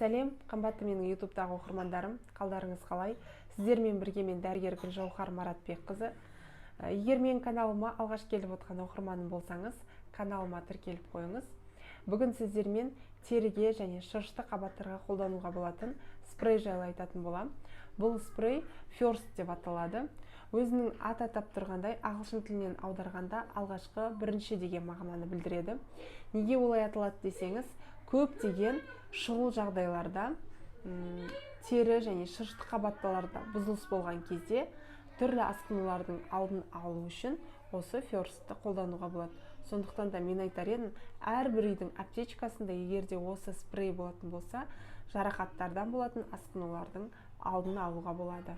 Сәлем, қымбатты менің ютубтағы оқырмандарым, қалдарыңыз қалай? Сіздермен бірге мен дәрігер Гүлжауһар Маратбекқызы. Егер менің каналыма алғаш келіп отқан оқырманым болсаңыз, каналыма тіркеліп қойыңыз. Бүгін сіздермен теріге және шырышты қабаттарға қолдануға болатын спрей жайлы айтатын болам. Бұл спрей First деп аталады. Өзінің аты атап тұрғандай, ағылшын тілінен аударғанда алғашқы бірінші деген мағынаны білдіреді. Неге олай аталады десеңіз, көптеген шұғыл жағдайларда тері және шырышты қабатталарда бұзылыс болған кезде түрлі асқынулардың алдын алу үшін осы First'ті қолдануға болады. Сондықтан да мен айтар едім, әрбір үйдің аптечкасында егерде осы спрей болатын болса, жарақаттардан болатын асқынулардың алдын алуға болады.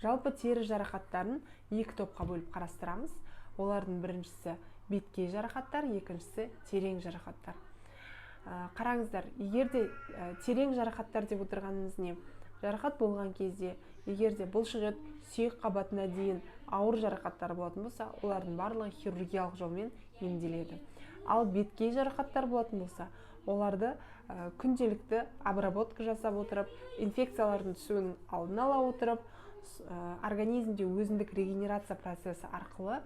Жалпы тері жарақаттарын екі топқа бөліп қарастырамыз. Олардың біріншісі беткей жарақаттар, екіншісі терең жарақаттар. Қараңыздар, егерде терең жарақаттар деп отырғанымыз не? Жарақат болған кезде, егерде бұлшық ет сүйек қабатына дейін ауыр жарақаттар болатын болса, олардың барлығы хирургиялық жолмен емделеді. Ал беткей жарақаттар болатын болса, оларды күнделікті обработка жасап отырып, инфекциялардың түсуінің алдын ала отырып, организмде өзіндік регенерация процесі арқылы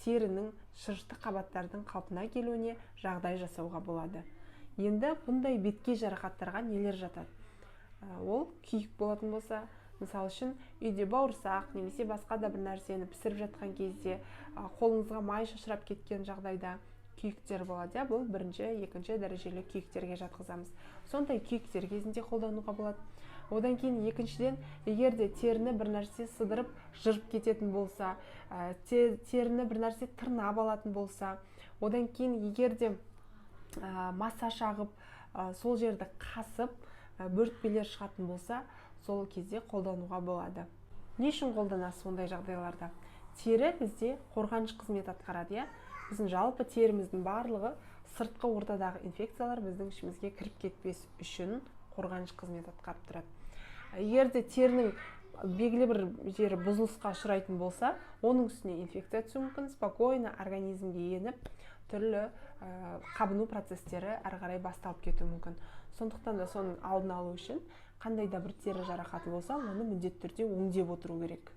терінің шырышты қабаттардың қалпына келуіне жағдай жасауға болады. Енді бұндай беткей жарақаттарға нелер жатады? Ол күйік болатын болса, мысалы үшін үйде бауырсақ немесе басқа да бір нәрсені пісіріп жатқан кезде қолыңызға май шашырап кеткен жағдайда күйіктер болады. Бұл бірінші, екінші дәрежелі күйіктерге жатқызамыз. Сондай күйіктер кезінде қолдануға болады. Одан кейін екіншіден, егерде теріні бір нәрсе сыдырып, жырып кететін болса, теріні бір нәрсе тырнап алатын болса, одан кейін егерде массаж ағып, сол жерді қасып, бөртпелер шығатын болса, сол кезде қолдануға болады. Не үшін қолданасыз ондай жағдайларда? Тері бізде қорғаныш қызмет атқарады. Біздің жалпы теріміздің барлығы сыртқы ортадағы инфекциялар біздің ішімізге кіріп кетпес үшін қорғаныш қызмет атқарып тұрады. Егерде терінің белгілі бір жері бұзылысқа ұшырайтын болса, оның үстіне инфекция түсуі мүмкін, спокойно организмге еніп, түрлі қабыну процестері әрі қарай басталып кетуі мүмкін. Сондықтан да соның алдын алу үшін қандай да бір тері жарақаты болса, оны міндетті түрде өңдеп отыру керек.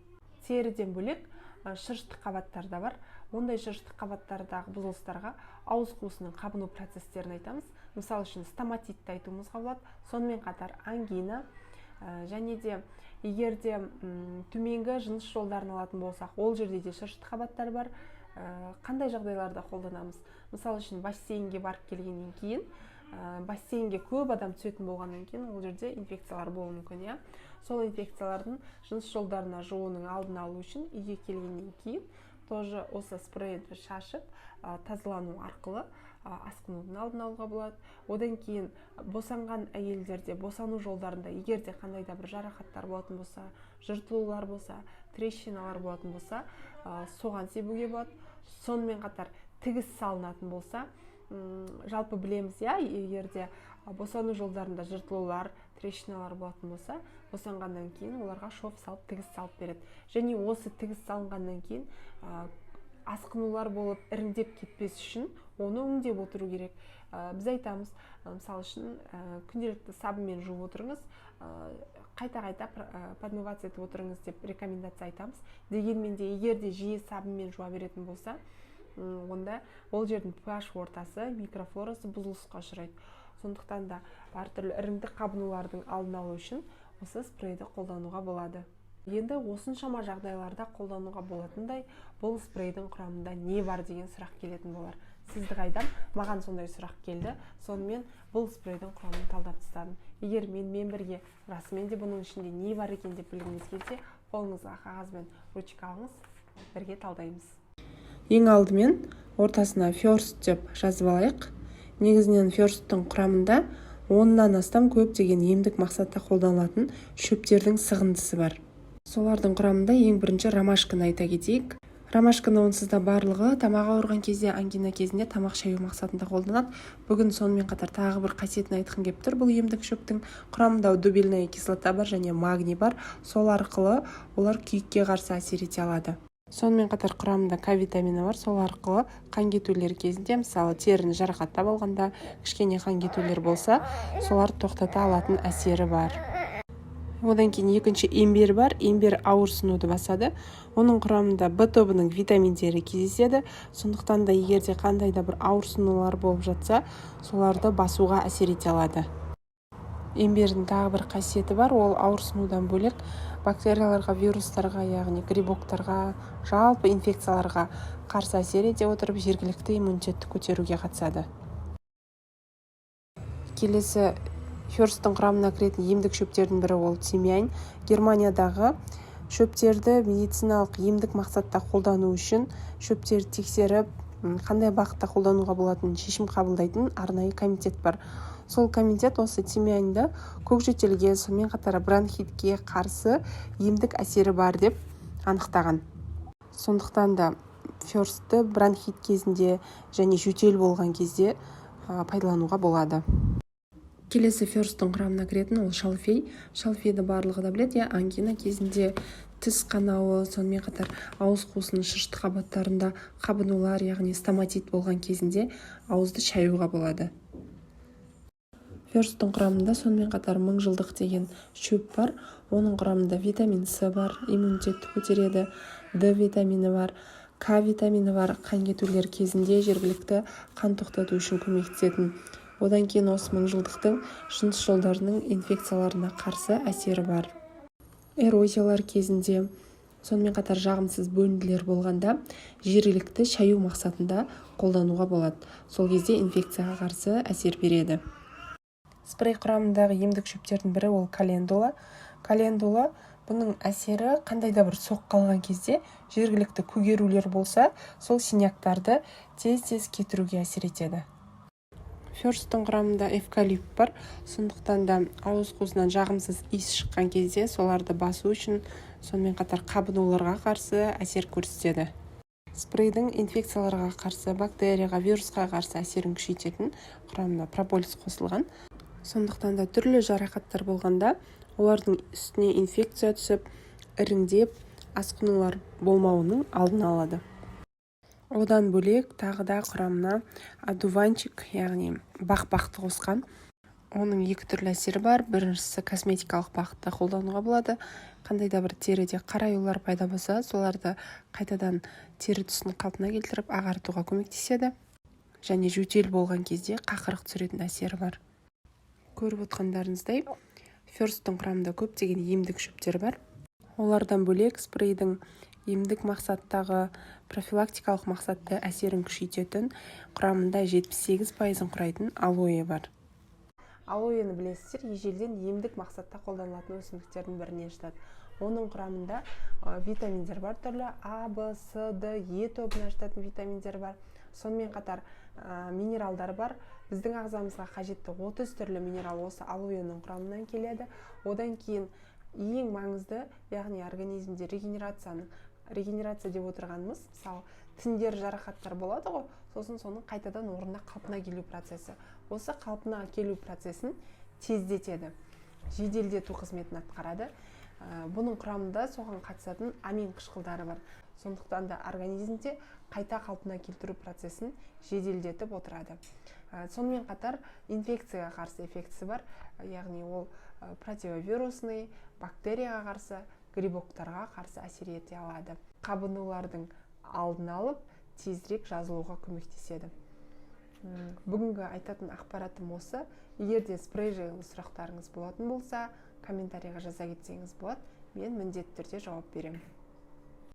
Теріден бөлек шырышты қабаттар да бар. Ондай шырышты қабаттардағы бұзылыстарға ауыз қуысының қабыну процестерін айтамыз. Мысалы үшін стоматитті айтуымызға болады. Сонымен қатар ангина және де егерде төменгі жыныс жолдарын алатын болсақ, ол жерде де шырышты қабаттар бар. Қандай жағдайларда қолданамыз? Мысалы үшін бассейнге барып келгеннен кейін, бассейнге көп адам түсетін болғаннан кейін, ол жерде инфекциялар болуы мүмкін. Сол инфекциялардың жыныс жолдарына жууының алдын алу үшін үйге келгеннен кейін тоже осы спрейді шашып, тазалану арқылы асқынудың алдын алуға болады. Одан кейін босанған әйелдерде босану жолдарында егерде қандай да бір жарақаттар болатын болса, жыртылулар болса, трещиналар болатын болса, соған себуге болады. Сонымен қатар тігіс салынатын болса, жалпы білеміз, егерде босану жолдарында жыртылулар, трещиналар болатын болса, босанғаннан кейін оларға шов салып, тігіс салып береді. Және осы тігіс салынғаннан кейін асқынулар болып іріңдеп кетпес үшін оны өңдеп отыру керек. Біз айтамыз, мысалы үшін күнделікті сабынмен жуып отырыңыз, қайта-қайта подмываться етіп отырыңыз деп рекомендация айтамыз. Дегенмен де егерде жиі сабынмен жуа беретін болса, онда ол жердің pH ортасы, микрофлорасы бұзылысқа ұшырайды. Сондықтан да әртүрлі іріңді қабынулардың алдын алу үшін осы спрейді қолдануға болады. Енді осыншама жағдайларда қолдануға болатындай, бұл спрейдің құрамында не бар деген сұрақ келетін болар. Сізді қайдам, маған сондай сұрақ келді. Сонымен бұл спрейдің құрамын талдап тастадым. Егер менімен бірге расымен де бұның ішінде не бар екен деп білгіңіз келсе, қолыңызға қағаз бен ручка алыңыз, бірге талдаймыз. Ең алдымен ортасына First деп жазып алайық. Негізінен First'тың құрамында 10-нан астам көптеген емдік мақсатта қолданылатын шөптердің сығындысы бар. Солардың құрамында ең бірінші ромашканы айта кетейік. Ромашканы онсыз да барлығы тамақ ауырған кезде, ангина кезінде тамақ шаю мақсатында қолданады. Бүгін сонымен қатар тағы бір қасиетін айтқым келіп тұр. Бұл емдік шөптің құрамында дубильная кислота бар және магний бар. Сол арқылы олар күйікке қарсы әсер ете алады. Сонымен қатар құрамында К витамині бар, сол арқылы қан кетулер кезінде, мысалы теріні жарақаттап алғанда кішкене қан кетулер болса, соларды тоқтата алатын әсері бар. Одан кейін екінші имбир бар. Имбир ауырсынуды басады. Оның құрамында В тобының витаминдері кездеседі. Сондықтан да егерде қандай да бір ауырсынулар болып жатса, соларды басуға әсер ете алады. Имбирдің тағы бір қасиеті бар, ол ауырсынудан бөлек бактерияларға, вирустарға, яғни грибоктарға, жалпы инфекцияларға қарсы әсер ете отырып, жергілікті иммунитетті көтеруге қатысады. Келесі ферсттің құрамына кіретін емдік шөптердің бірі ол тимьян. Германиядағы шөптерді медициналық емдік мақсатта қолдану үшін шөптерді тексеріп, қандай бағытта қолдануға болатынын шешім қабылдайтын арнайы комитет бар. Сол комитет осы тимьянды көкжөтелге, сонымен қатар бронхитке қарсы емдік әсері бар деп анықтаған. Сондықтан да ферстті бронхит кезінде және жөтел болған кезде пайдалануға болады. Келесі ферсттің құрамына кіретін ол шалфей. Шалфейді барлығы да біледі, ангина кезінде, тіс қанауы, сонымен қатар ауыз қуысының шырышты қабаттарында қабынулар, яғни стоматит болған кезінде ауызды шаюға болады. Ферсттің құрамында сонымен қатар мыңжылдық деген шөп бар. Оның құрамында витамин С бар, иммунитетті көтереді, Д витамині бар, К витамині бар, қан кетулер кезінде жергілікті қан тоқтату үшін көмектесетін. Одан кейін осы мыңжылдықтың жыныс жолдарының инфекцияларына қарсы әсері бар. Эрозиялар кезінде, сонымен қатар жағымсыз бөлінділер болғанда жергілікті шаю мақсатында қолдануға болады. Сол кезде инфекцияға қарсы әсер береді. Спрей құрамындағы емдік шөптердің бірі ол календула. Календула бұның әсері қандай да бір соққы қалған кезде жергілікті көгерулер болса, сол синяктарды тез-тез кетіруге әсер етеді. Ферсттің құрамында эвкалипт бар. Сондықтан да ауыз қуысынан жағымсыз иіс шыққан кезде соларды басу үшін, сонымен қатар қабынуларға қарсы әсер көрсетеді. Спрейдің инфекцияларға қарсы, бактерияға, вирусқа қарсы әсерін күшейтетін құрамына прополис қосылған. Сондықтан да түрлі жарақаттар болғанда олардың үстіне инфекция түсіп, іріңдеп, асқынулар болмауының алдын алады. Одан бөлек тағы да құрамына адуванчик, яғни бақ-бақты қосқан. Оның екі түрлі әсері бар. Біріншісі косметикалық бағытта қолдануға болады. Қандай да бір теріде қараюлар пайда болса, соларды қайтадан тері түсін қалпына келтіріп ағартуға көмектеседі. Және жөтел болған кезде қақырық түсіретін әсері бар. Көріп отқандарыңыздай, ферсттің құрамында көптеген емдік шөптер бар. Олардан бөлек спрейдің емдік мақсаттағы профилактикалық мақсатты әсерін күшейтетін құрамында 78% құрайтын алоэ бар. Алоэні білесіздер, ежелден емдік мақсатта қолданылатын өсімдіктердің біріне жатады. Оның құрамында витаминдер бар түрлі, А, Б, С, Д, Е тобына жататын витаминдер бар. Сонымен қатар минералдар бар. Біздің ағзамызға қажетті 30 түрлі минерал осы алоэның құрамынан келеді. Одан кейін ең маңызды, яғни организмде регенерация деп отырғанымыз, мысалы, тіндер жарақаттар болады ғой, сосын соның қайтадан орнына қалпына келу процесі. Осы қалпына келу процесін тездетеді, жеделдету қызметін атқарады. Бұның құрамында соған қатысатын амин қышқылдары бар. Сондықтан да организмде қайта қалпына келтіру процесін жеделдетіп отырады. Сонымен қатар инфекцияға қарсы эффектісі бар, яғни ол противовирусный, бактерияға қарсы, грибоктарға қарсы әсер ете алады. Қабынулардың алдын алып, тезірек жазылуға көмектеседі. Бүгінгі айтатын ақпаратым осы. Егерде спрей жайлы сұрақтарыңыз болатын болса, комментарийға жаза кетсеңіз болады. Мен міндетті түрде жауап беремін.